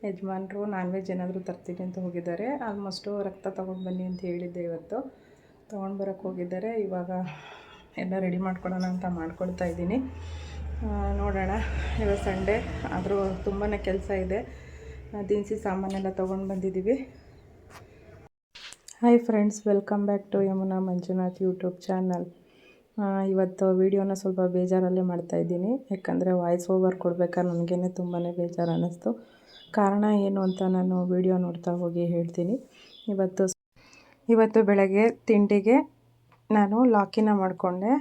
ಯಜಮಾನರು non veg ಏನಾದರೂ ತರ್ತೀನಿ ಅಂತ ಹೋಗಿದ್ದಾರೆ. ಆಲ್ಮೋಸ್ಟು ರಕ್ತ ತೊಗೊಂಡು ಬನ್ನಿ ಅಂತ ಹೇಳಿದ್ದೆ, ಇವತ್ತು ತೊಗೊಂಡು ಬರೋಕ್ಕೆ ಹೋಗಿದ್ದಾರೆ. ಇವಾಗ ಎಲ್ಲ ರೆಡಿ ಮಾಡ್ಕೊಳ್ಳೋಣ ಅಂತ ಮಾಡ್ಕೊಳ್ತಾ ಇದ್ದೀನಿ. ನೋಡೋಣ, ಇವತ್ತು ಸಂಡೇ ಆದರೂ ತುಂಬಾ ಕೆಲಸ ಇದೆ. ದಿನಸಿ ಸಾಮಾನೆಲ್ಲ ತೊಗೊಂಡು ಬಂದಿದ್ದೀವಿ. Hi friends, welcome back to Yamuna Manjunath YouTube channel. ಇವತ್ತು ವೀಡಿಯೋನ ಸ್ವಲ್ಪ ಬೇಜಾರಲ್ಲೇ ಮಾಡ್ತಾಯಿದ್ದೀನಿ, ಯಾಕಂದರೆ ವಾಯ್ಸ್ ಓವರ್ ಕೊಡಬೇಕಾದ್ರೆ ನನಗೇ ತುಂಬಾ ಬೇಜಾರು ಅನ್ನಿಸ್ತು. ಕಾರಣ ಏನು ಅಂತ ನಾನು ವೀಡಿಯೋ ನೋಡ್ತಾ ಹೋಗಿ ಹೇಳ್ತೀನಿ. ಇವತ್ತು ಬೆಳಗ್ಗೆ ತಿಂಡಿಗೆ ನಾನು ಲಾಕಿನ ಮಾಡಿಕೊಂಡೆ.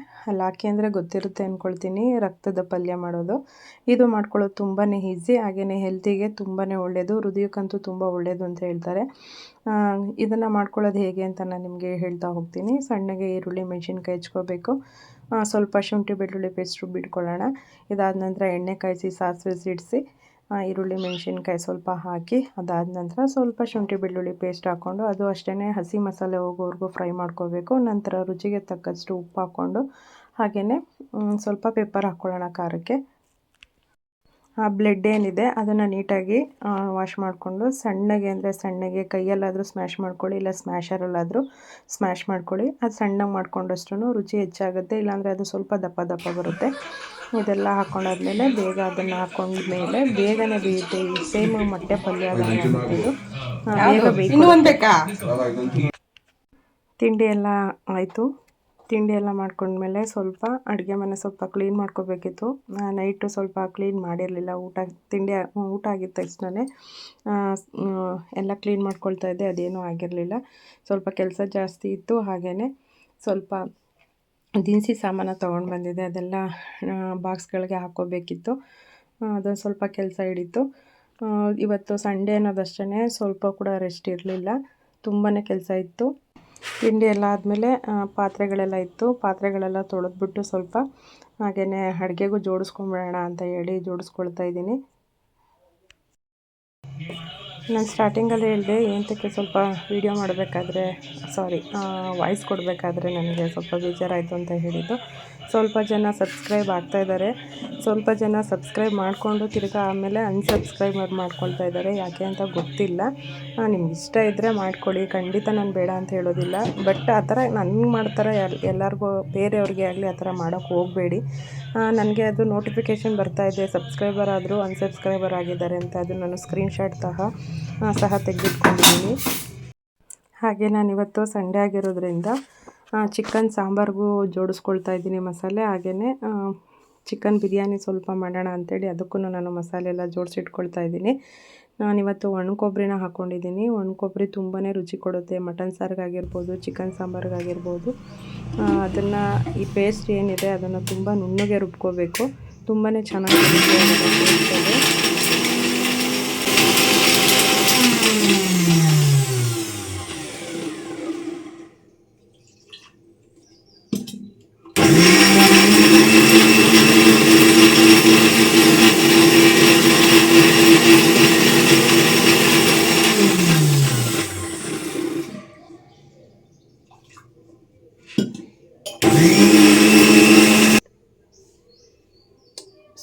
ಲಾಕಿ ಅಂದರೆ ಗೊತ್ತಿರುತ್ತೆ ಅಂದ್ಕೊಳ್ತೀನಿ, ರಕ್ತದ ಪಲ್ಯ ಮಾಡೋದು. ಇದು ಮಾಡ್ಕೊಳ್ಳೋದು ತುಂಬಾ ಈಸಿ, ಹಾಗೆಯೇ ಹೆಲ್ತಿಗೆ ತುಂಬಾ ಒಳ್ಳೆಯದು, ಹೃದಯಕ್ಕಂತೂ ತುಂಬ ಒಳ್ಳೆಯದು ಅಂತ ಹೇಳ್ತಾರೆ. ಇದನ್ನು ಮಾಡ್ಕೊಳ್ಳೋದು ಹೇಗೆ ಅಂತ ನಾನು ನಿಮಗೆ ಹೇಳ್ತಾ ಹೋಗ್ತೀನಿ. ಸಣ್ಣಗೆ ಈರುಳ್ಳಿ ಮೆಣಸಿನ್ಕಾಯಿ ಹೆಚ್ಕೋಬೇಕು. ಸ್ವಲ್ಪ ಶುಂಠಿ ಬೆಳ್ಳುಳ್ಳಿ ಪೇಸ್ಟ್ ರುಬ್ಬಿಟ್ಕೊಳ್ಳೋಣ. ಇದಾದ ನಂತರ ಎಣ್ಣೆ ಕಾಯಿಸಿ ಸಾಸಿವೆ ಸಿಡಿಸಿ ಈರುಳ್ಳಿ ಮೆಣಸಿನ್ಕಾಯಿ ಸ್ವಲ್ಪ ಹಾಕಿ, ಅದಾದ ನಂತರ ಸ್ವಲ್ಪ ಶುಂಠಿ ಬೆಳ್ಳುಳ್ಳಿ ಪೇಸ್ಟ್ ಹಾಕ್ಕೊಂಡು ಅದು ಅಷ್ಟೇ ಹಸಿ ಮಸಾಲೆ ಹೋಗೋವರೆಗೂ ಫ್ರೈ ಮಾಡ್ಕೋಬೇಕು. ನಂತರ ರುಚಿಗೆ ತಕ್ಕಷ್ಟು ಉಪ್ಪು ಹಾಕ್ಕೊಂಡು ಹಾಗೆಯೇ ಸ್ವಲ್ಪ ಪೆಪ್ಪರ್ ಹಾಕ್ಕೊಳ್ಳೋಣ ಖಾರಕ್ಕೆ. ಬ್ಲೆಡ್ ಏನಿದೆ ಅದನ್ನು ನೀಟಾಗಿ ವಾಶ್ ಮಾಡಿಕೊಂಡು ಸಣ್ಣಗೆ ಅಂದರೆ ಸಣ್ಣಗೆ ಕೈಯಲ್ಲಾದರೂ ಸ್ಮ್ಯಾಶ್ ಮಾಡ್ಕೊಳ್ಳಿ, ಇಲ್ಲ ಸ್ಮ್ಯಾಶರಲ್ಲಾದರೂ ಸ್ಮ್ಯಾಶ್ ಮಾಡ್ಕೊಳ್ಳಿ. ಅದು ಸಣ್ಣಗೆ ಮಾಡ್ಕೊಂಡಷ್ಟು ರುಚಿ ಹೆಚ್ಚಾಗುತ್ತೆ, ಇಲ್ಲಾಂದರೆ ಅದು ಸ್ವಲ್ಪ ದಪ್ಪ ದಪ್ಪ ಬರುತ್ತೆ. ಇದೆಲ್ಲ ಹಾಕ್ಕೊಂಡಾದ್ಮೇಲೆ ಬೇಗ ಅದನ್ನು ಹಾಕೊಂಡ್ಮೇಲೆ ಬೇಗನೆ ಬೇಯುತ್ತೆ. ಸೇಮ್ ಮೊಟ್ಟೆ ಪಲ್ಯ ಇದು ಬೇಗ ಬೇಯಿಸಿ. ತಿಂಡಿ ಎಲ್ಲ ಆಯಿತು. ತಿಂಡಿ ಎಲ್ಲ ಮಾಡ್ಕೊಂಡ್ಮೇಲೆ ಸ್ವಲ್ಪ ಅಡುಗೆ ಮನೆ ಸ್ವಲ್ಪ ಕ್ಲೀನ್ ಮಾಡ್ಕೋಬೇಕಿತ್ತು. ನೈಟು ಸ್ವಲ್ಪ ಕ್ಲೀನ್ ಮಾಡಿರಲಿಲ್ಲ. ಊಟ ಆಗಿದ ತಕ್ಷಣವೇ ಎಲ್ಲ ಕ್ಲೀನ್ ಮಾಡ್ಕೊಳ್ತಾ ಇದ್ದೆ, ಅದೇನೂ ಆಗಿರಲಿಲ್ಲ. ಸ್ವಲ್ಪ ಕೆಲಸ ಜಾಸ್ತಿ ಇತ್ತು. ಹಾಗೆಯೇ ಸ್ವಲ್ಪ ದಿನಸಿ ಸಾಮಾನು ತೊಗೊಂಡು ಬಂದಿದ್ದೆ, ಅದೆಲ್ಲ ಬಾಕ್ಸ್ಗಳಿಗೆ ಹಾಕ್ಕೋಬೇಕಿತ್ತು. ಅದೊಂದು ಸ್ವಲ್ಪ ಕೆಲಸ ಹಿಡಿತು. ಇವತ್ತು ಸಂಡೇ ಅನ್ನೋದಷ್ಟೇ ಸ್ವಲ್ಪ ಕೂಡ ರೆಸ್ಟ್ ಇರಲಿಲ್ಲ, ತುಂಬಾ ಕೆಲಸ ಇತ್ತು. ತಿಂಡಿ ಎಲ್ಲ ಆದಮೇಲೆ ಪಾತ್ರೆಗಳೆಲ್ಲ ಇತ್ತು, ಪಾತ್ರೆಗಳೆಲ್ಲ ತೊಳೆದ್ಬಿಟ್ಟು ಸ್ವಲ್ಪ ಹಾಗೆಯೇ ಅಡುಗೆಗೂ ಜೋಡಿಸ್ಕೊಂಬಿಡೋಣ ಅಂತ ಹೇಳಿ ಜೋಡಿಸ್ಕೊಳ್ತಾ ಇದ್ದೀನಿ. ನಾನು ಸ್ಟಾರ್ಟಿಂಗಲ್ಲಿ ಹೇಳಿದೆ ಏನಕ್ಕೆ ಸ್ವಲ್ಪ ವೀಡಿಯೋ ಮಾಡಬೇಕಾದ್ರೆ ವಾಯ್ಸ್ ಕೊಡಬೇಕಾದ್ರೆ ನನಗೆ ಸ್ವಲ್ಪ ಬೇಜಾರಾಯಿತು ಅಂತ ಹೇಳಿದ್ದು. ಸ್ವಲ್ಪ ಜನ ಸಬ್ಸ್ಕ್ರೈಬ್ ಆಗ್ತಾಯಿದ್ದಾರೆ, ಸ್ವಲ್ಪ ಜನ ಸಬ್ಸ್ಕ್ರೈಬ್ ಮಾಡಿಕೊಂಡು ತಿರ್ಗಿ ಆಮೇಲೆ ಅನ್ಸಬ್ಸ್ಕ್ರೈಬ್ ಮಾಡ್ಕೊಳ್ತಾ ಇದ್ದಾರೆ. ಯಾಕೆ ಅಂತ ಗೊತ್ತಿಲ್ಲ. ನಿಮ್ಗೆ ಇಷ್ಟ ಇದ್ದರೆ ಮಾಡ್ಕೊಳ್ಳಿ, ಖಂಡಿತ ನಾನು ಬೇಡ ಅಂತ ಹೇಳೋದಿಲ್ಲ. ಬಟ್ ಆ ಥರ ನನಗೆ ಮಾಡ್ತಾರೆ ಎಲ್ಲರಿಗೂ, ಬೇರೆಯವ್ರಿಗೆ ಆಗಲಿ ಆ ಥರ ಮಾಡೋಕ್ಕೆ ಹೋಗಬೇಡಿ. ನನಗೆ ಅದು ನೋಟಿಫಿಕೇಷನ್ ಬರ್ತಾಯಿದೆ, ಸಬ್ಸ್ಕ್ರೈಬರ್ ಆದರೂ ಅನ್ಸಬ್ಸ್ಕ್ರೈಬರ್ ಆಗಿದ್ದಾರೆ ಅಂತ. ಅದು ನಾನು ಸ್ಕ್ರೀನ್ಶಾಟ್ ಸಹ ತೆಗೆದಿಟ್ಕೊಂಡಿದ್ದೀನಿ. ಹಾಗೆ ನಾನಿವತ್ತು ಸಂಡೇ ಆಗಿರೋದ್ರಿಂದ ಚಿಕನ್ ಸಾಂಬಾರಿಗೂ ಜೋಡಿಸ್ಕೊಳ್ತಾ ಇದ್ದೀನಿ ಮಸಾಲೆ. ಹಾಗೆಯೇ ಚಿಕನ್ ಬಿರಿಯಾನಿ ಸ್ವಲ್ಪ ಮಾಡೋಣ ಅಂಥೇಳಿ ಅದಕ್ಕೂ ನಾನು ಮಸಾಲೆ ಎಲ್ಲ ಜೋಡಿಸಿಟ್ಕೊಳ್ತಾ ಇದ್ದೀನಿ. ನಾನಿವತ್ತು ಒಣ ಕೊಬ್ಬರಿನ ಹಾಕ್ಕೊಂಡಿದ್ದೀನಿ. ಒಣ ಕೊಬ್ಬರಿ ತುಂಬಾ ರುಚಿ ಕೊಡುತ್ತೆ, ಮಟನ್ ಸಾರಿಗಾಗಿರ್ಬೋದು, ಚಿಕನ್ ಸಾಂಬಾರಿಗಾಗಿರ್ಬೋದು. ಅದನ್ನು ಈ ಪೇಸ್ಟ್ ಏನಿದೆ ಅದನ್ನು ತುಂಬ ನುಣ್ಣಗೆ ರುಬ್ಕೋಬೇಕು, ತುಂಬಾ ಚೆನ್ನಾಗಿರುತ್ತೆ.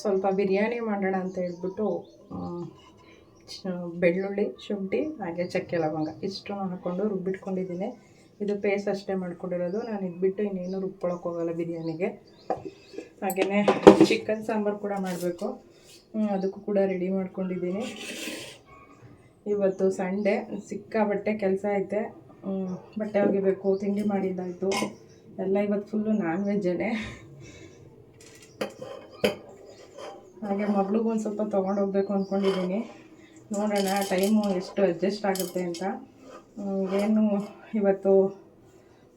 ಸ್ವಲ್ಪ ಬಿರಿಯಾನಿ ಮಾಡೋಣ ಅಂತ ಹೇಳ್ಬಿಟ್ಟು ಬೆಳ್ಳುಳ್ಳಿ, ಶುಂಠಿ ಹಾಗೆ ಚಕ್ಕೆ ಲವಂಗ ಇಷ್ಟು ಹಾಕ್ಕೊಂಡು ರುಬ್ಬಿಟ್ಕೊಂಡಿದ್ದೀನಿ. ಇದು ಪೇಸ್ಟ್ ಅಷ್ಟೇ ಮಾಡ್ಕೊಂಡಿರೋದು. ನಾನು ಇದ್ಬಿಟ್ಟು ಇನ್ನೇನು ರುಬ್ಕೊಳಕ್ಕೆ ಹೋಗಲ್ಲ ಬಿರಿಯಾನಿಗೆ. ಹಾಗೆಯೇ ಚಿಕನ್ ಸಾಂಬಾರು ಕೂಡ ಮಾಡಬೇಕು, ಅದಕ್ಕೂ ಕೂಡ ರೆಡಿ ಮಾಡ್ಕೊಂಡಿದ್ದೀನಿ. ಇವತ್ತು ಸಂಡೇ, ಸಿಕ್ಕಾಬಟ್ಟೆ ಕೆಲಸ ಐತೆ. ಬಟ್ಟೆ ಒಗಿಬೇಕು, ತಿಂಡಿ ಮಾಡಿದ್ದಾಯಿತು, ಎಲ್ಲ ಇವತ್ತು ಫುಲ್ಲು ನಾನ್ ವೆಜ್ಜೇ. ಹಾಗೆ ಮಗಳಿಗೂ ಒಂದು ಸ್ವಲ್ಪ ತೊಗೊಂಡೋಗ್ಬೇಕು ಅಂದ್ಕೊಂಡಿದ್ದೀನಿ. ನೋಡೋಣ ಟೈಮು ಎಷ್ಟು ಅಡ್ಜಸ್ಟ್ ಆಗುತ್ತೆ ಅಂತ. ಏನು ಇವತ್ತು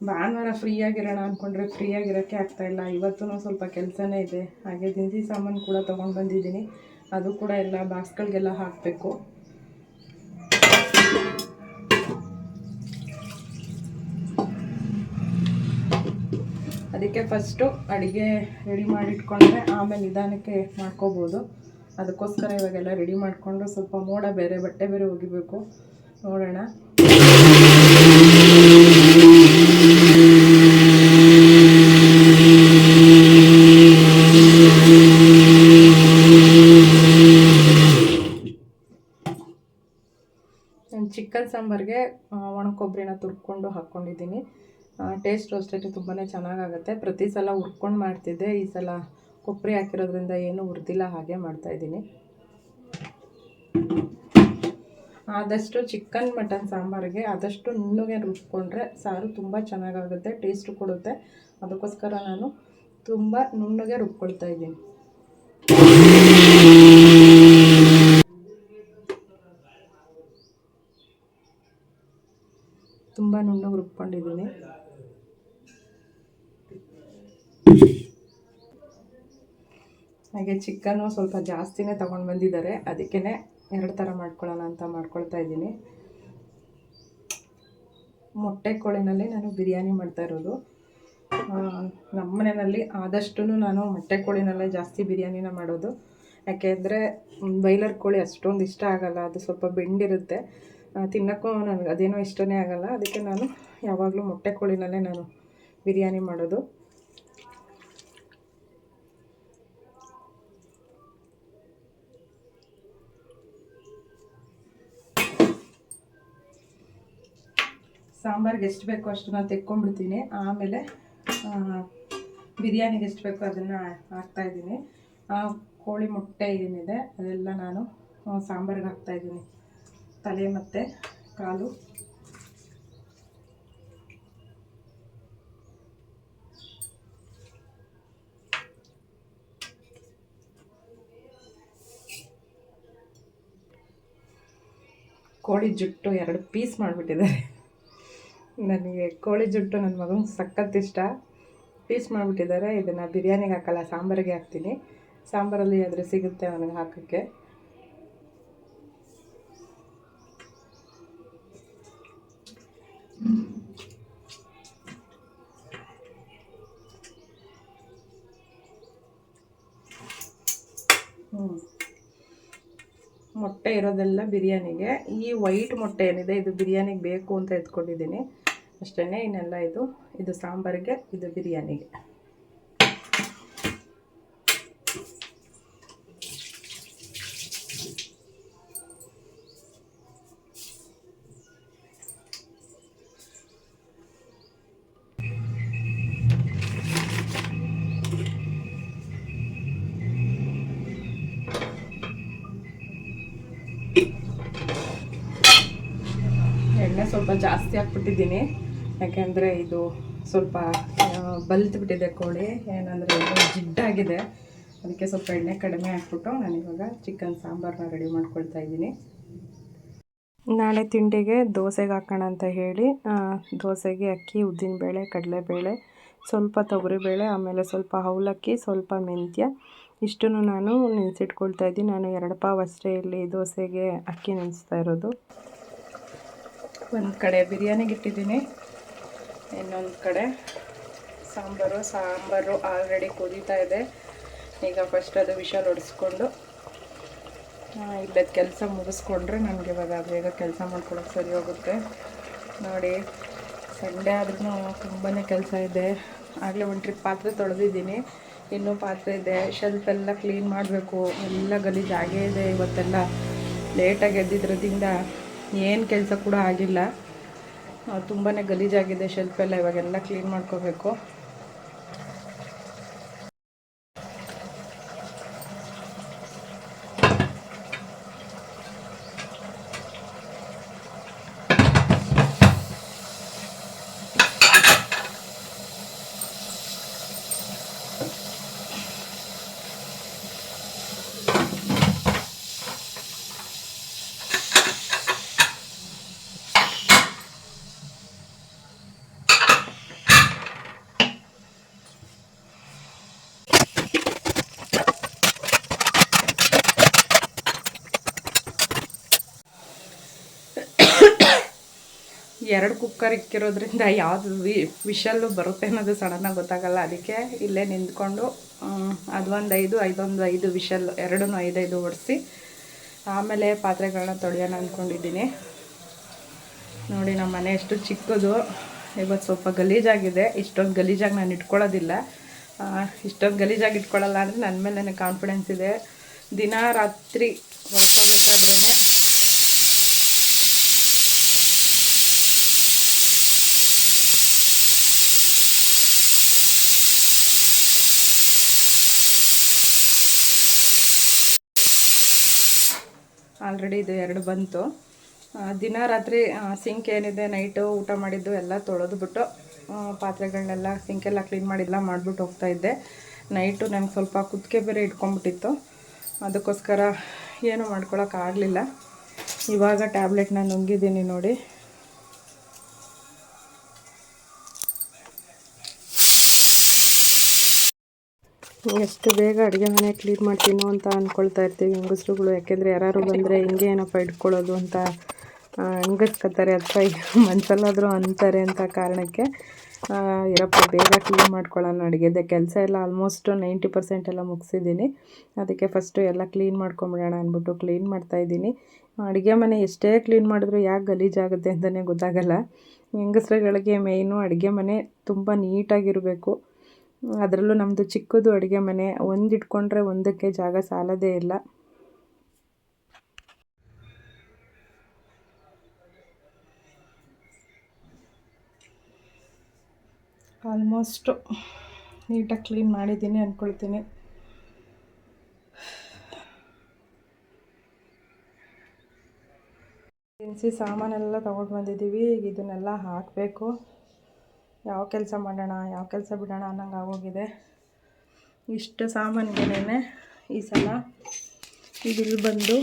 ಭಾನುವಾರ ಫ್ರೀಯಾಗಿರೋಣ ಅಂದ್ಕೊಂಡ್ರೆ ಫ್ರೀಯಾಗಿರೋಕ್ಕೆ ಆಗ್ತಾಯಿಲ್ಲ. ಇವತ್ತೂ ಸ್ವಲ್ಪ ಕೆಲಸನೇ ಇದೆ. ಹಾಗೆ ದಿನಸಿ ಸಾಮಾನು ಕೂಡ ತೊಗೊಂಡು ಬಂದಿದ್ದೀನಿ, ಅದು ಕೂಡ ಎಲ್ಲ ಬಾಕ್ಸ್ಗಳಿಗೆಲ್ಲ ಹಾಕಬೇಕು. ಅದಕ್ಕೆ ಫಸ್ಟು ಅಡುಗೆ ರೆಡಿ ಮಾಡಿಟ್ಕೊಂಡ್ರೆ ಆಮೇಲೆ ನಿಧಾನಕ್ಕೆ ಮಾಡ್ಕೋಬೋದು. ಅದಕ್ಕೋಸ್ಕರ ಇವಾಗೆಲ್ಲ ರೆಡಿ ಮಾಡಿಕೊಂಡು ಸ್ವಲ್ಪ ಮೋಡ ಬೇರೆ, ಬಟ್ಟೆ ಬೇರೆ ಒಗಿಬೇಕು. ನೋಡೋಣ. ಚಿಕನ್ ಸಾಂಬಾರಿಗೆ ಒಣ ಕೊಬ್ಬರಿನ ತುರ್ಕೊಂಡು ಹಾಕ್ಕೊಂಡಿದ್ದೀನಿ. ಟೇಸ್ಟ್ ಅಷ್ಟೇ ತುಂಬಾ ಚೆನ್ನಾಗಾಗುತ್ತೆ. ಪ್ರತಿ ಸಲ ಹುರ್ಕೊಂಡು ಮಾಡ್ತಿದ್ದೆ, ಈ ಸಲ ಕೊಬ್ಬರಿ ಹಾಕಿರೋದ್ರಿಂದ ಏನೂ ಹುರಿದಿಲ್ಲ, ಹಾಗೆ ಮಾಡ್ತಾಯಿದ್ದೀನಿ. ಆದಷ್ಟು ಚಿಕನ್ ಮಟನ್ ಸಾಂಬಾರಿಗೆ ಆದಷ್ಟು ನುಣ್ಣಗೆ ರುಬ್ಕೊಂಡ್ರೆ ಸಾರು ತುಂಬ ಚೆನ್ನಾಗಾಗುತ್ತೆ, ಟೇಸ್ಟು ಕೊಡುತ್ತೆ. ಅದಕ್ಕೋಸ್ಕರ ನಾನು ತುಂಬ ನುಣ್ಣಗೆ ರುಬ್ಕೊಳ್ತಾ ಇದ್ದೀನಿ. ತುಂಬ ನುಣ್ಣಗೆ ರುಬ್ಕೊಂಡಿದ್ದೀನಿ. ಹಾಗೆ ಚಿಕನ್ನು ಸ್ವಲ್ಪ ಜಾಸ್ತಿನೇ ತೊಗೊಂಡು ಬಂದಿದ್ದಾರೆ, ಅದಕ್ಕೇ 2 ಥರ ಮಾಡ್ಕೊಳ್ಳೋಣ ಅಂತ ಮಾಡ್ಕೊಳ್ತಾ ಇದ್ದೀನಿ. ಮೊಟ್ಟೆ ಕೋಳಿನಲ್ಲಿ ನಾನು ಬಿರಿಯಾನಿ ಮಾಡ್ತಾ ಇರೋದು. ನಮ್ಮ ಮನೆಯಲ್ಲಿ ಆದಷ್ಟು ನಾನು ಮೊಟ್ಟೆ ಕೋಳಿನಲ್ಲೇ ಜಾಸ್ತಿ ಬಿರಿಯಾನಿನ ಮಾಡೋದು. ಯಾಕೆಂದರೆ ಬಾಯ್ಲರ್ ಕೋಳಿ ಅಷ್ಟೊಂದು ಇಷ್ಟ ಆಗೋಲ್ಲ, ಅದು ಸ್ವಲ್ಪ ಬೆಂಡಿರುತ್ತೆ, ತಿನ್ನೋಕ್ಕೂ ನನಗೆ ಅದೇನೋ ಇಷ್ಟನೇ ಆಗೋಲ್ಲ. ಅದಕ್ಕೆ ನಾನು ಯಾವಾಗಲೂ ಮೊಟ್ಟೆ ಕೋಳಿನಲ್ಲೇ ನಾನು ಬಿರಿಯಾನಿ ಮಾಡೋದು. ಸಾಂಬಾರಿಗೆ ಎಷ್ಟು ಬೇಕೋ ಅಷ್ಟನ್ನು ತೆಕ್ಕೊಂಡ್ಬಿಡ್ತೀನಿ. ಆಮೇಲೆ ಬಿರಿಯಾನಿಗೆ ಎಷ್ಟು ಬೇಕೋ ಅದನ್ನು ಹಾಕ್ತಾಯಿದ್ದೀನಿ. ಕೋಳಿ ಮೊಟ್ಟೆ ಏನಿದೆ ಅದೆಲ್ಲ ನಾನು ಸಾಂಬಾರಿಗೆ ಹಾಕ್ತಾಯಿದ್ದೀನಿ. ತಲೆ ಮತ್ತು ಕಾಲು. ಕೋಳಿ ಜುಟ್ಟು 2 ಪೀಸ್ ಮಾಡಿಬಿಟ್ಟಿದ್ದಾರೆ. ನನಗೆ ಕೋಳಿ ಜುಟ್ಟು ನನ್ನ ಮಗನಿಗೆ ಸಖತ್ ಇಷ್ಟ. ಪೀಸ್ ಮಾಡಿಬಿಟ್ಟಿದ್ದಾರೆ. ಇದನ್ನು ಬಿರಿಯಾನಿಗೆ ಹಾಕಲ್ಲ, ಸಾಂಬಾರಿಗೆ ಹಾಕ್ತೀನಿ. ಸಾಂಬಾರಲ್ಲಿ ಆದರೆ ಸಿಗುತ್ತೆ ಅವನಿಗೆ ಹಾಕೋಕ್ಕೆ. ಮೊಟ್ಟೆ ಇರೋದೆಲ್ಲ ಬಿರಿಯಾನಿಗೆ. ಈ ವೈಟ್ ಮೊಟ್ಟೆ ಏನಿದೆ ಇದು ಬಿರಿಯಾನಿಗೆ ಬೇಕು ಅಂತ ಎತ್ಕೊಂಡಿದ್ದೀನಿ ಅಷ್ಟೇ. ಇನ್ನೆಲ್ಲ ಇದು ಸಾಂಬಾರಿಗೆ, ಇದು ಬಿರಿಯಾನಿಗೆ. ಎಣ್ಣೆ ಸ್ವಲ್ಪ ಜಾಸ್ತಿ ಹಾಕ್ಬಿಟ್ಟಿದ್ದೀನಿ, ಯಾಕೆಂದರೆ ಇದು ಸ್ವಲ್ಪ ಬಲ್ತ್ಬಿಟ್ಟಿದೆ ಕೋಳಿ. ಏನಂದರೆ ಇದು ಜಿಡ್ಡಾಗಿದೆ, ಅದಕ್ಕೆ ಸ್ವಲ್ಪ ಎಣ್ಣೆ ಕಡಿಮೆ ಹಾಕ್ಬಿಟ್ಟು ನಾನಿವಾಗ ಚಿಕನ್ ಸಾಂಬಾರನ್ನ ರೆಡಿ ಮಾಡ್ಕೊಳ್ತಾ ಇದ್ದೀನಿ. ನಾಳೆ ತಿಂಡಿಗೆ ದೋಸೆಗೆ ಹಾಕೋಣ ಅಂತ ಹೇಳಿ ದೋಸೆಗೆ ಅಕ್ಕಿ, ಉದ್ದಿನಬೇಳೆ, ಕಡಲೆಬೇಳೆ, ಸ್ವಲ್ಪ ತೊಗರಿಬೇಳೆ, ಆಮೇಲೆ ಸ್ವಲ್ಪ ಅವಲಕ್ಕಿ, ಸ್ವಲ್ಪ ಮೆಂತ್ಯ ಇಷ್ಟನ್ನು ನಾನು ನೆನೆಸಿಟ್ಕೊಳ್ತಾ ಇದ್ದೀನಿ. ನಾನು 2 ಪಾವ್ ಅಷ್ಟೇ ಇಲ್ಲಿ ದೋಸೆಗೆ ಅಕ್ಕಿ ನೆನೆಸ್ತಾ ಇರೋದು. ಒಂದು ಕಡೆ ಬಿರಿಯಾನಿಗೆ ಇಟ್ಟಿದ್ದೀನಿ, ಇನ್ನೊಂದು ಕಡೆ ಸಾಂಬಾರು ಆಲ್ರೆಡಿ ಕುದೀತಾ ಇದೆ. ಈಗ ಫಸ್ಟ್ ಅದು ವಿಷಲ್ ಹೊಡೆಸ್ಕೊಂಡು ಇಲ್ಲದ ಕೆಲಸ ಮುಗಿಸ್ಕೊಂಡ್ರೆ ನನಗೆ ಇವಾಗ ಬೇಗ ಕೆಲಸ ಮಾಡ್ಕೊಳಕ್ಕೆ ಸರಿ ಹೋಗುತ್ತೆ. ನೋಡಿ, ಸಂಡೇ ಆದ್ರೂ ತುಂಬಾ ಕೆಲಸ ಇದೆ. ಆಗಲೇ ಒಂದು ಟ್ರಿಪ್ ಪಾತ್ರೆ ತೊಳೆದಿದ್ದೀನಿ, ಇನ್ನೂ ಪಾತ್ರೆ ಇದೆ. ಶೆಲ್ಫ್ ಎಲ್ಲ ಕ್ಲೀನ್ ಮಾಡಬೇಕು, ಎಲ್ಲ ಗಲೀಜಾಗೇ ಇದೆ. ಇವತ್ತೆಲ್ಲ ಲೇಟಾಗಿ ಎದ್ದಿದ್ರದಿಂದ ಏನು ಕೆಲಸ ಕೂಡ ಆಗಿಲ್ಲ. ತುಂಬಾ ಗಲೀಜಾಗಿದೆ ಶೆಲ್ಫೆಲ್ಲ, ಇವಾಗೆಲ್ಲ ಕ್ಲೀನ್ ಮಾಡ್ಕೋಬೇಕು. ಎರಡು ಕುಕ್ಕರ್ ಇಕ್ಕಿರೋದ್ರಿಂದ ಯಾವುದು ವಿಷಲ್ಲು ಬರುತ್ತೆ ಅನ್ನೋದು ಸಡನ್ನಾಗಿ ಗೊತ್ತಾಗಲ್ಲ. ಅದಕ್ಕೆ ಇಲ್ಲೇ ನಿಂತ್ಕೊಂಡು ಅದೊಂದು 5 ವಿಷಲ್, 2 5 ಹೊಡಿಸಿ ಆಮೇಲೆ ಪಾತ್ರೆಗಳನ್ನ ತೊಳೆಯೋಣ ಅಂದ್ಕೊಂಡಿದ್ದೀನಿ. ನೋಡಿ, ನಮ್ಮ ಮನೆ ಎಷ್ಟು ಚಿಕ್ಕದು, ಇವತ್ತು ಸ್ವಲ್ಪ ಗಲೀಜಾಗಿದೆ. ಇಷ್ಟೊಂದು ಗಲೀಜಾಗಿ ನಾನು ಇಟ್ಕೊಳ್ಳೋದಿಲ್ಲ. ಇಷ್ಟೊಂದು ಗಲೀಜಾಗಿ ಇಟ್ಕೊಳ್ಳಲ್ಲ ಅಂದರೆ ನನ್ನ ಮೇಲೆ ನನಗೆ ಕಾನ್ಫಿಡೆನ್ಸ್ ಇದೆ. ದಿನ ರಾತ್ರಿ ಹೊರಟೋಗ್ಬೇಕಾದ್ರೇ ಆಲ್ರೆಡಿ ಇದು 2 ಬಂತು. ದಿನ ರಾತ್ರಿ ಸಿಂಕ್ ಏನಿದೆ ನೈಟು ಊಟ ಮಾಡಿದ್ದು ಎಲ್ಲ ತೊಳೆದ್ಬಿಟ್ಟು ಪಾತ್ರೆಗಳನ್ನೆಲ್ಲ ಸಿಂಕೆಲ್ಲ ಕ್ಲೀನ್ ಮಾಡಿಲ್ಲ ಮಾಡಿಬಿಟ್ಟು ಹೋಗ್ತಾಯಿದ್ದೆ. ನೈಟು ನಂಗೆ ಸ್ವಲ್ಪ ಕುತ್ತಿಗೆ ಬೇರೆ ಇಟ್ಕೊಂಡ್ಬಿಟ್ಟಿತ್ತು, ಅದಕ್ಕೋಸ್ಕರ ಏನೂ ಮಾಡ್ಕೊಳಕ್ಕಾಗಲಿಲ್ಲ. ಇವಾಗ ಟ್ಯಾಬ್ಲೆಟ್ನ ನುಂಗಿದ್ದೀನಿ ನೋಡಿ. ಎಷ್ಟು ಬೇಗ ಅಡುಗೆ ಮನೆ ಕ್ಲೀನ್ ಮಾಡ್ತೀನೋ ಅಂತ ಅಂದ್ಕೊಳ್ತಾ ಇರ್ತೀವಿ ಹೆಂಗಸ್ರುಗಳು. ಯಾಕೆಂದರೆ ಯಾರು ಬಂದರೆ ಹಿಂಗೆ ಏನಪ್ಪ ಇಟ್ಕೊಳ್ಳೋದು ಅಂತ ಹಂಗಸ್ಕೊತಾರೆ, ಅಥವಾ ಮನಸ್ಸಲ್ಲಾದರೂ ಅಂತಾರೆ ಅಂತ ಕಾರಣಕ್ಕೆ ಇರಪ್ಪ ಬೇಗ ಕ್ಲೀನ್ ಮಾಡ್ಕೊಳ್ಳೋಣ. ಅಡುಗೆದೆ ಕೆಲಸ ಎಲ್ಲ ಆಲ್ಮೋಸ್ಟ್ 90% ಎಲ್ಲ ಮುಗಿಸಿದ್ದೀನಿ. ಅದಕ್ಕೆ ಫಸ್ಟು ಎಲ್ಲ ಕ್ಲೀನ್ ಮಾಡ್ಕೊಂಬಿಡೋಣ ಅಂದ್ಬಿಟ್ಟು ಕ್ಲೀನ್ ಮಾಡ್ತಾಯಿದ್ದೀನಿ. ಅಡುಗೆ ಮನೆ ಎಷ್ಟೇ ಕ್ಲೀನ್ ಮಾಡಿದ್ರು ಯಾಕೆ ಗಲೀಜಾಗುತ್ತೆ ಅಂತಲೇ ಗೊತ್ತಾಗಲ್ಲ. ಹೆಂಗಸ್ರುಗಳಿಗೆ ಮೇಯ್ನು ಅಡುಗೆ ಮನೆ ತುಂಬ ನೀಟಾಗಿರಬೇಕು. ಅದರಲ್ಲೂ ನಮ್ಮದು ಚಿಕ್ಕದು ಅಡುಗೆ ಮನೆ, ಒಂದು ಇಟ್ಕೊಂಡ್ರೆ ಒಂದಕ್ಕೆ ಜಾಗ ಸಾಲೋದೇ ಇಲ್ಲ. ಆಲ್ಮೋಸ್ಟು ನೀಟಾಗಿ ಕ್ಲೀನ್ ಮಾಡಿದ್ದೀನಿ ಅಂದ್ಕೊಳ್ತೀನಿ. ದಿನಸಿ ಸಾಮಾನೆಲ್ಲ ತೊಗೊಂಡು ಬಂದಿದ್ದೀವಿ. ಈಗ ಇದನ್ನೆಲ್ಲ ಹಾಕಬೇಕು. ಯಾವ ಕೆಲಸ ಮಾಡೋಣ ಯಾವ ಕೆಲಸ ಬಿಡೋಣ ಅನ್ನಂಗೆ ಆಗೋಗಿದೆ. ಇಷ್ಟು ಸಾಮಾನಿಗೆನೇ ಈ ಸಲ ಈ ಬಿಲ್ ಬಂದು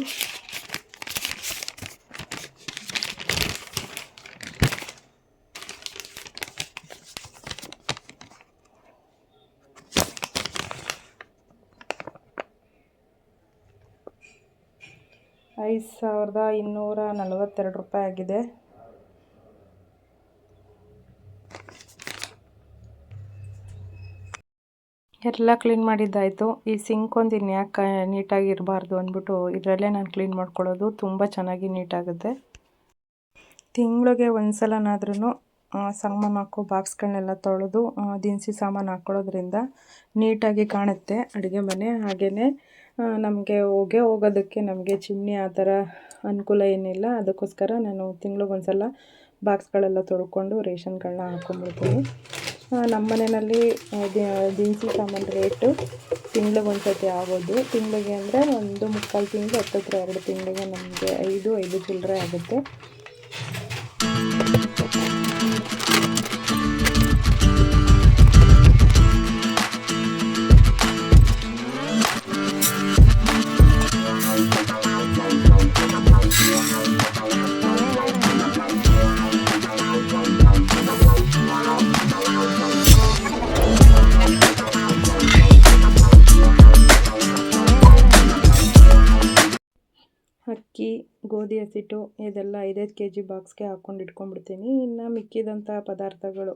₹5,242 ಆಗಿದೆ. ಎಲ್ಲ ಕ್ಲೀನ್ ಮಾಡಿದ್ದಾಯಿತು. ಈ ಸಿಂಕ್ ಒಂದು ಇನ್ಯಾಕೆ ನೀಟಾಗಿ ಇರಬಾರ್ದು ಅಂದ್ಬಿಟ್ಟು ಇದರಲ್ಲೇ ನಾನು ಕ್ಲೀನ್ ಮಾಡ್ಕೊಳ್ಳೋದು. ತುಂಬ ಚೆನ್ನಾಗಿ ನೀಟಾಗುತ್ತೆ. ತಿಂಗಳಿಗೆ ಒಂದು ಸಲನಾದ್ರೂ ಸಾಮಾನು ಹಾಕೋ ಬಾಕ್ಸ್ಗಳನ್ನೆಲ್ಲ ತೊಳೆದು ದಿನಸಿ ಸಾಮಾನು ಹಾಕ್ಕೊಳ್ಳೋದ್ರಿಂದ ನೀಟಾಗಿ ಕಾಣುತ್ತೆ ಅಡುಗೆ ಮನೆ. ಹಾಗೆಯೇ ನಮಗೆ ಹೊಗೆ ಹೋಗೋದಕ್ಕೆ ನಮಗೆ ಚಿಮ್ನಿ ಆ ಥರ ಅನುಕೂಲ ಏನಿಲ್ಲ. ಅದಕ್ಕೋಸ್ಕರ ನಾನು ತಿಂಗ್ಳಿಗೊಂದು ಸಲ ಬಾಕ್ಸ್ಗಳೆಲ್ಲ ತೊಳ್ಕೊಂಡು ರೇಷನ್ಗಳನ್ನ ಹಾಕ್ಕೊಂಡ್ಬಿಡ್ತೀನಿ. ನಮ್ಮ ಮನೆಯಲ್ಲಿ ದಿನಸಿ ಸಾಮಾನು ರೇಟು ತಿಂಗ್ಳಿಗೊಂದು ಸತಿ ಆಗೋದು. ತಿಂಗಳಿಗೆ ಅಂದರೆ 1.25 ತಿಂಗಳು, ಹತ್ತತ್ರ 2 ತಿಂಗಳಿಗೆ ನಮಗೆ 5 ಚಿಲ್ಲರೆ ಆಗುತ್ತೆ. ಅಕ್ಕಿ, ಗೋಧಿ ಹಸಿಟ್ಟು ಇದೆಲ್ಲ 5 kg ಬಾಕ್ಸ್ಗೆ ಹಾಕ್ಕೊಂಡು ಇಟ್ಕೊಂಡ್ಬಿಡ್ತೀನಿ. ಇನ್ನು ಮಿಕ್ಕಿದಂಥ ಪದಾರ್ಥಗಳು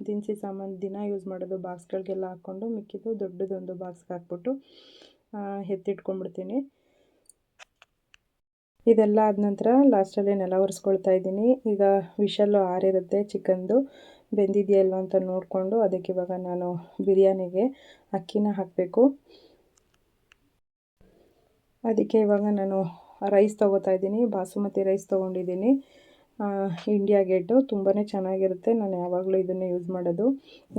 ದಿನಸಿ ಸಾಮಾನು ದಿನ ಯೂಸ್ ಮಾಡೋದು ಬಾಕ್ಸ್ಗಳಿಗೆಲ್ಲ ಹಾಕ್ಕೊಂಡು ಮಿಕ್ಕಿದ್ದು ದೊಡ್ಡದೊಂದು ಬಾಕ್ಸ್ಗೆ ಹಾಕ್ಬಿಟ್ಟು ಎತ್ತಿಟ್ಕೊಂಡ್ಬಿಡ್ತೀನಿ. ಇದೆಲ್ಲ ಆದ ನಂತರ ಲಾಸ್ಟಲ್ಲಿ ನೆಲ ಒರೆಸ್ಕೊಳ್ತಾ ಇದ್ದೀನಿ. ಈಗ ವಿಷಲ್ಲು ಆರಿರುತ್ತೆ ಚಿಕನ್ದು, ಬೆಂದಿದೆಯಾ ಇಲ್ವ ಅಂತ ನೋಡಿಕೊಂಡು ಅದಕ್ಕೆ ಇವಾಗ ನಾನು ಬಿರಿಯಾನಿಗೆ ಅಕ್ಕಿನ ಹಾಕಬೇಕು. ಅದಕ್ಕೆ ಇವಾಗ ನಾನು ರೈಸ್ ತೊಗೋತಾ ಇದ್ದೀನಿ. ಬಾಸುಮತಿ ರೈಸ್ ತೊಗೊಂಡಿದ್ದೀನಿ. ಇಂಡಿಯಾ ಗೇಟು ತುಂಬಾ ಚೆನ್ನಾಗಿರುತ್ತೆ. ನಾನು ಯಾವಾಗಲೂ ಇದನ್ನೇ ಯೂಸ್ ಮಾಡೋದು.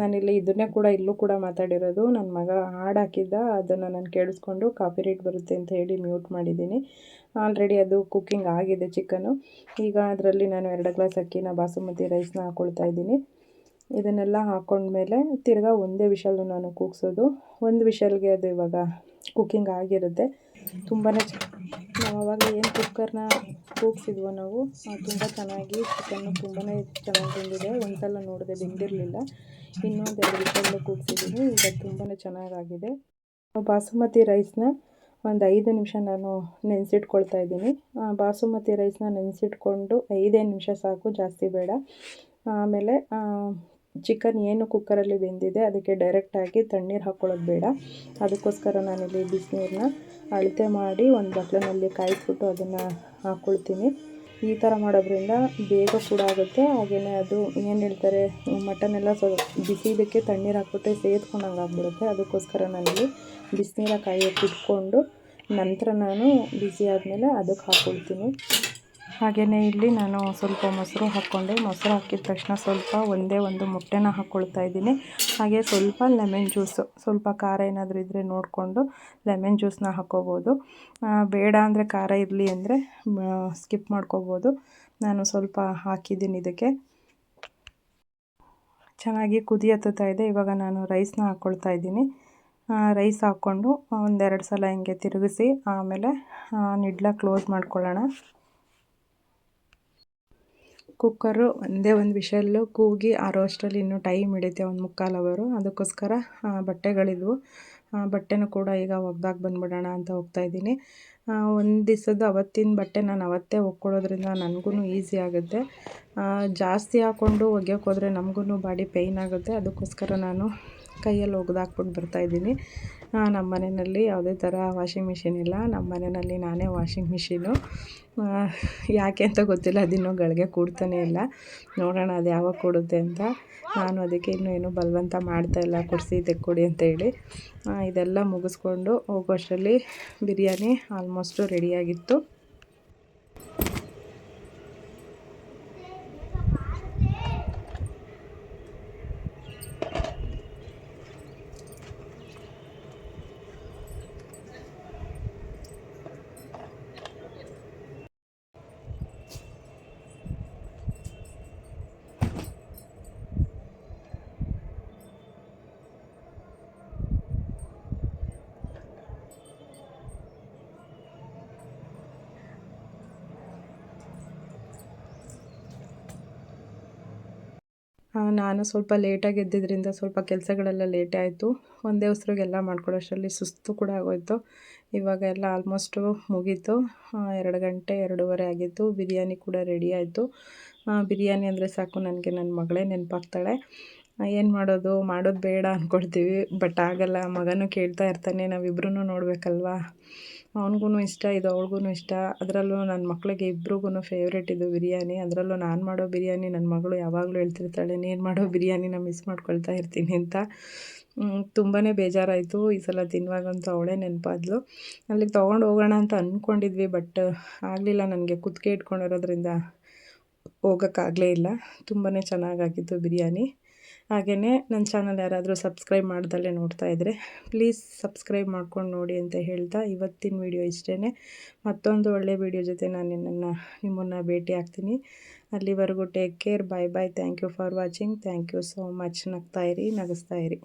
ನಾನಿಲ್ಲಿ ಇದನ್ನೇ ಕೂಡ ಇಲ್ಲೂ ಕೂಡ ಮಾತಾಡಿರೋದು. ನನ್ನ ಮಗ ಹಾಡು ಹಾಕಿದ್ದ, ಅದನ್ನು ನಾನು ಕೇಳಿಸ್ಕೊಂಡು ಕಾಪಿ ರೇಟ್ ಬರುತ್ತೆ ಅಂತ ಹೇಳಿ ಮ್ಯೂಟ್ ಮಾಡಿದ್ದೀನಿ. ಆಲ್ರೆಡಿ ಅದು ಕುಕ್ಕಿಂಗ್ ಆಗಿದೆ ಚಿಕನ್ನು. ಈಗ ಅದರಲ್ಲಿ ನಾನು 2 ಗ್ಲಾಸ್ ಅಕ್ಕಿನ ಬಾಸುಮತಿ ರೈಸ್ನ ಹಾಕ್ಕೊಳ್ತಾ ಇದ್ದೀನಿ. ಇದನ್ನೆಲ್ಲ ಹಾಕ್ಕೊಂಡ್ಮೇಲೆ ತಿರ್ಗಾ ಒಂದೇ ವಿಷಲ್ಲು ನಾನು ಕೂಗಿಸೋದು. ಒಂದು ವಿಷಲ್ಗೆ ಅದು ಇವಾಗ ಕುಕ್ಕಿಂಗ್ ಆಗಿರುತ್ತೆ. ತುಂಬಾ ನಾವು ಅವಾಗ ಏನು ಕುಕ್ಕರ್ನ ಕೂಗಿಸಿದ್ವೋ ನಾವು ತುಂಬ ಚೆನ್ನಾಗಿ ಚಿಕನ್ನು ತುಂಬಾ ಚೆನ್ನಾಗಿ ಬೆಂದಿದೆ. ಒಂದ್ಸಲ ನೋಡಿದೆ ಬೆಂದಿರಲಿಲ್ಲ. ಇನ್ನೊಂದು 2 ವಿಷಲ್ಲು ಕೂಗಿಸಿದ್ದೀನಿ. ಈಗ ತುಂಬಾ ಚೆನ್ನಾಗಾಗಿದೆ. ಬಾಸುಮತಿ ರೈಸ್ನ ಒಂದು 5 ನಿಮಿಷ ನಾನು ನೆನೆಸಿಟ್ಕೊಳ್ತಾ ಇದ್ದೀನಿ. ಬಾಸುಮತಿ ರೈಸ್ನ ನೆನೆಸಿಟ್ಕೊಂಡು 5 ನಿಮಿಷ ಸಾಕು, ಜಾಸ್ತಿ ಬೇಡ. ಆಮೇಲೆ ಚಿಕನ್ ಏನು ಕುಕ್ಕರಲ್ಲಿ ಬೆಂದಿದೆ ಅದಕ್ಕೆ ಡೈರೆಕ್ಟಾಗಿ ತಣ್ಣೀರು ಹಾಕ್ಕೊಳ್ಳೋದು ಬೇಡ. ಅದಕ್ಕೋಸ್ಕರ ನಾನಿಲ್ಲಿ ಬಿಸಿನೀರನ್ನ ಅಳತೆ ಮಾಡಿ ಒಂದು ಬಟ್ಲಿನಲ್ಲಿ ಕಾಯಿಸ್ಬಿಟ್ಟು ಅದನ್ನು ಹಾಕ್ಕೊಳ್ತೀನಿ. ಈ ಥರ ಮಾಡೋದ್ರಿಂದ ಬೇಗ ಕೂಡ ಆಗುತ್ತೆ. ಹಾಗೆಯೇ ಅದು ಏನು ಹೇಳ್ತಾರೆ, ಮಟನ್ ಎಲ್ಲ ಬಿಸಿದಕ್ಕೆ ತಣ್ಣೀರು ಹಾಕ್ಬಿಟ್ಟು ಸೇದ್ಕೊಂಡಂಗೆ ಆಗಿಬಿಡುತ್ತೆ. ಅದಕ್ಕೋಸ್ಕರ ನಾನಿಲ್ಲಿ ಬಿಸಿನೀರ ಕಾಯೋಕ್ಕೆ ಇಟ್ಕೊಂಡು ನಂತರ ನಾನು ಬಿಸಿ ಆದಮೇಲೆ ಅದಕ್ಕೆ ಹಾಕ್ಕೊಳ್ತೀನಿ. ಹಾಗೆಯೇ ಇಲ್ಲಿ ನಾನು ಸ್ವಲ್ಪ ಮೊಸರು ಹಾಕ್ಕೊಂಡೆ. ಮೊಸರು ಹಾಕಿದ ತಕ್ಷಣ ಸ್ವಲ್ಪ ಒಂದೇ ಒಂದು ಮೊಟ್ಟೆನ ಹಾಕ್ಕೊಳ್ತಾ ಇದ್ದೀನಿ. ಹಾಗೆ ಸ್ವಲ್ಪ ಲೆಮನ್ ಜ್ಯೂಸು, ಸ್ವಲ್ಪ ಖಾರ ಏನಾದರೂ ಇದ್ದರೆ ನೋಡಿಕೊಂಡು ಲೆಮನ್ ಜ್ಯೂಸನ್ನ ಹಾಕ್ಕೋಬೋದು. ಬೇಡ ಅಂದರೆ ಖಾರ ಇರಲಿ ಅಂದರೆ ಸ್ಕಿಪ್ ಮಾಡ್ಕೋಬೋದು. ನಾನು ಸ್ವಲ್ಪ ಹಾಕಿದ್ದೀನಿ ಇದಕ್ಕೆ. ಚೆನ್ನಾಗಿ ಕುದಿ ಹತ್ತುತ್ತಾ ಇದೆ. ಇವಾಗ ನಾನು ರೈಸ್ನ ಹಾಕ್ಕೊಳ್ತಾ ಇದ್ದೀನಿ. ರೈಸ್ ಹಾಕ್ಕೊಂಡು ಒಂದೆರಡು ಸಲ ಹಿಂಗೆ ತಿರುಗಿಸಿ ಆಮೇಲೆ ನಿಡ್ಲ ಕ್ಲೋಸ್ ಮಾಡ್ಕೊಳ್ಳೋಣ. ಕುಕ್ಕರು ಒಂದೇ ಒಂದು ವಿಷಲ್ಲು ಕೂಗಿ ಆರೋ ಅಷ್ಟರಲ್ಲಿ ಇನ್ನೂ ಟೈಮ್ ಹಿಡಿಯುತ್ತೆ, ಒಂದು 3/4 ಅವರು. ಅದಕ್ಕೋಸ್ಕರ ಬಟ್ಟೆಗಳಿದ್ವು, ಬಟ್ಟೆನೂ ಕೂಡ ಈಗ ಒಗ್ದಾಕಿ ಬಂದುಬಿಡೋಣ ಅಂತ ಹೋಗ್ತಾಯಿದ್ದೀನಿ. ಒಂದು ದಿವಸದ್ದು ಅವತ್ತಿನ ಬಟ್ಟೆ ನಾನು ಅವತ್ತೇ ಒಕ್ಕೊಳ್ಳೋದ್ರಿಂದ ನನಗೂ ಈಸಿ ಆಗುತ್ತೆ. ಜಾಸ್ತಿ ಹಾಕ್ಕೊಂಡು ಒಗೆಯೋಕೆ ಹೋದರೆ ನಮಗೂ ಬಾಡಿ ಪೇಯ್ನ್ ಆಗುತ್ತೆ. ಅದಕ್ಕೋಸ್ಕರ ನಾನು ಕೈಯಲ್ಲಿ ಒಗ್ದಾಕ್ಬಿಟ್ಟು ಬರ್ತಾಯಿದ್ದೀನಿ. ನಮ್ಮ ಮನೆಯಲ್ಲಿ ಯಾವುದೇ ಥರ ವಾಷಿಂಗ್ ಮಿಷಿನ್ ಇಲ್ಲ. ನಮ್ಮ ಮನೆಯಲ್ಲಿ ನಾನೇ ವಾಷಿಂಗ್ ಮಿಷಿನು. ಯಾಕೆ ಅಂತ ಗೊತ್ತಿಲ್ಲ, ಅದಿನ್ನೂ ಗಳಿಗೆ ಕೂಡ್ತಾನೇ ಇಲ್ಲ. ನೋಡೋಣ ಅದು ಯಾವಾಗ ಕೂಡುತ್ತೆ ಅಂತ. ನಾನು ಅದಕ್ಕೆ ಇನ್ನೂ ಏನೂ ಬಲವಂತ ಮಾಡ್ತಾಯಿಲ್ಲ, ಕೊಡಿಸಿ ತೆಕ್ಕೊಡಿ ಅಂತೇಳಿ. ಇದೆಲ್ಲ ಮುಗಿಸ್ಕೊಂಡು ಹೋಗೋಷ್ಟರಲ್ಲಿ ಬಿರಿಯಾನಿ ಆಲ್ಮೋಸ್ಟು ರೆಡಿಯಾಗಿತ್ತು. ನಾನು ಸ್ವಲ್ಪ ಲೇಟಾಗಿ ಎದ್ದಿದ್ದರಿಂದ ಸ್ವಲ್ಪ ಕೆಲಸಗಳೆಲ್ಲ ಲೇಟೇ ಆಯಿತು. ಒಂದೇ ಉಸಿರಿಗೆಲ್ಲ ಮಾಡ್ಕೊಳ್ಳೋಷ್ಟರಲ್ಲಿ ಸುಸ್ತು ಕೂಡ ಆಗೋಯಿತು. ಇವಾಗ ಎಲ್ಲ ಆಲ್ಮೋಸ್ಟು ಮುಗೀತು. 2 ಗಂಟೆ 2:30 ಆಗಿತ್ತು. ಬಿರಿಯಾನಿ ಕೂಡ ರೆಡಿ ಆಯಿತು. ಬಿರಿಯಾನಿ ಅಂದರೆ ಸಾಕು ನನಗೆ ನನ್ನ ಮಗಳೇ ನೆನಪಾಗ್ತಾಳೆ. ಏನು ಮಾಡೋದು ಬೇಡ ಅಂದ್ಕೊಳ್ತೀವಿ, ಬಟ್ ಆಗಲ್ಲ. ಮಗನೂ ಕೇಳ್ತಾ ಇರ್ತಾನೆ, ನಾವಿಬ್ರೂ ನೋಡಬೇಕಲ್ವಾ. ಅವನಿಗೂ ಇಷ್ಟ, ಇದು ಅವಳಿಗೂ ಇಷ್ಟ. ಅದರಲ್ಲೂ ನನ್ನ ಮಕ್ಕಳಿಗೆ ಇಬ್ರಿಗೂ ಫೇವ್ರೇಟ್ ಇದು ಬಿರಿಯಾನಿ. ಅದರಲ್ಲೂ ನಾನು ಮಾಡೋ ಬಿರಿಯಾನಿ ನನ್ನ ಮಗಳು ಯಾವಾಗಲೂ ಹೇಳ್ತಿರ್ತಾಳೆ, ನೀನು ಮಾಡೋ ಬಿರಿಯಾನಿನ ಮಿಸ್ ಮಾಡ್ಕೊಳ್ತಾ ಇರ್ತೀನಿ ಅಂತ. ತುಂಬಾ ಬೇಜಾರಾಯಿತು ಈ ಸಲ ತಿನ್ನುವಾಗಂತೂ. ಅವಳೇ ನೆನಪಾದ್ಲು. ಅಲ್ಲಿಗೆ ತೊಗೊಂಡು ಹೋಗೋಣ ಅಂತ ಅಂದ್ಕೊಂಡಿದ್ವಿ, ಬಟ್ ಆಗಲಿಲ್ಲ. ನನಗೆ ಕುತ್ತಿಗೆ ಇಟ್ಕೊಂಡಿರೋದ್ರಿಂದ ಹೋಗೋಕ್ಕಾಗಲೇ ಇಲ್ಲ. ತುಂಬಾ ಚೆನ್ನಾಗಾಗಿತ್ತು ಬಿರಿಯಾನಿ. ಹಾಗೆಯೇ ನನ್ನ ಚಾನಲ್ ಯಾರಾದರೂ ಸಬ್ಸ್ಕ್ರೈಬ್ ಮಾಡ್ದಲ್ಲೇ ನೋಡ್ತಾ ಇದ್ದರೆ ಪ್ಲೀಸ್ ಸಬ್ಸ್ಕ್ರೈಬ್ ಮಾಡ್ಕೊಂಡು ನೋಡಿ ಅಂತ ಹೇಳ್ತಾ ಇವತ್ತಿನ ವಿಡಿಯೋ ಇಷ್ಟೇ. ಮತ್ತೊಂದು ಒಳ್ಳೆಯ ವಿಡಿಯೋ ಜೊತೆ ನಾನು ನಿಮ್ಮನ್ನು ಭೇಟಿ ಆಗ್ತೀನಿ. ಅಲ್ಲಿವರೆಗೂ take care. Bye bye. Thank you for watching. Thank you so much. ನಗ್ತಾಯಿರಿ, ನಗಿಸ್ತಾಯಿರಿ.